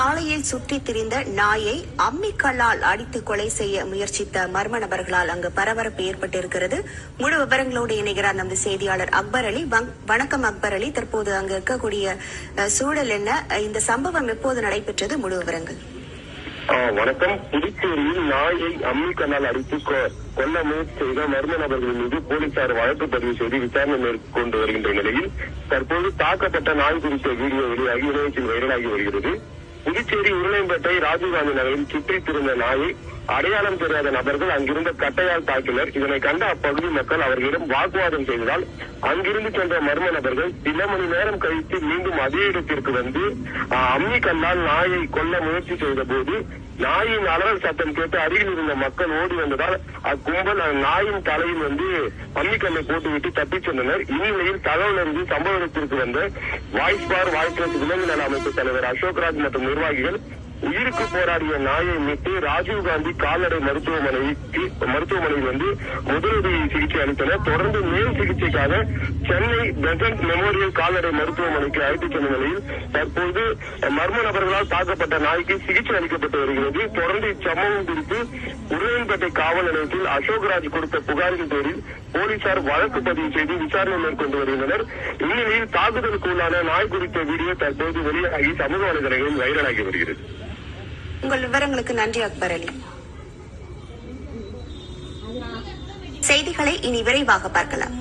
சாலையில் சுற்றித் திரிந்த நாயை அம்மிக்கல்லால் அடித்து கொலை செய்ய முயற்சித்த மர்ம நபர்களால் அங்கு பரபரப்பு ஏற்பட்டிருக்கிறது. முழு விவரங்களோடு இணைகிறார் நமது செய்தியாளர் அக்பர் அலி. வணக்கம் அக்பர் அலி. தற்போது அங்கு இருக்கக்கூடிய சூழல் என்ன? இந்த சம்பவம் எப்போது நடைபெற்றது? முழு விவரங்கள். வணக்கம். புதுச்சேரியில் நாயை அம்மிக்கல்லால் அடித்து கொல்ல முயற்சி செய்த மர்ம நபர்கள் மீது போலீசார் வழக்கு பதிவு செய்து விசாரணை மேற்கொண்டு வருகின்ற நிலையில் தற்போது தாக்கப்பட்ட நாய் குறித்த வீடியோ வெளியாகி இணையத்தில் வைரலாகி வருகிறது. புதுச்சேரி உருளைம்பேட்டை ராஜீவ்காந்தி நகரில் சுற்றித் திருந்த நாயை அடையாளம் தெரியாத நபர்கள் அங்கிருந்த கட்டையால் தாக்கினர். இதனை கண்ட அப்பகுதி மக்கள் அவர்களிடம் வாக்குவாதம் செய்ததால் அங்கிருந்து சென்ற மர்ம நபர்கள் சில மணி நேரம் கழித்து மீண்டும் அதே இடத்திற்கு வந்து அம்மிக்கல்லால் நாயை கொல்ல முயற்சி செய்த போது நாயின் அலறல் சத்தம் கேட்டு அருகில் இருந்த மக்கள் ஓடி வந்ததால் அக்கும்பல் நாயின் தலையில் அம்மிக்கல்லை போட்டுவிட்டு தப்பிச் சென்றனர். இந்நிலையில் தகவல் அறிந்து சம்பவ இடத்திற்கு வந்த வாய்ஸ் பார் வாய்ஸ் விலங்கு நல அமைப்பு தலைவர் அசோக்ராஜ் மற்றும் நிர்வாகிகள் உயிருக்கு போராடிய நாயை மீட்டு ராஜீவ்காந்தி கால்நடை மருத்துவமனையில் முதலுதவி சிகிச்சை அளித்தனர். தொடர்ந்து மேல் சிகிச்சைக்காக சென்னை பெசன்ட் மெமோரியல் கால்நடை மருத்துவமனைக்கு அழைத்துச் சென்ற நிலையில் தற்போது மர்ம நபர்களால் தாக்கப்பட்ட நாய்க்கு சிகிச்சை அளிக்கப்பட்டு வருகிறது. தொடர்ந்து இச்சம்பவம் குறித்து உருளையன்பேட்டை காவல் நிலையத்தில் அசோக்ராஜ் கொடுத்த புகாரின் பேரில் போலீசார் வழக்கு பதிவு செய்து விசாரணை மேற்கொண்டு வருகின்றனர். இந்நிலையில் தாக்குதலுக்கு உள்ளான நாய் குறித்த வீடியோ தற்போது வெளியாகி சமூக வலைதளங்களில் வைரலாகி வருகிறது. உங்கள் விவரங்களுக்கு நன்றி அக்பர் அலி. செய்திகளை இனி விரைவாக பார்க்கலாம்.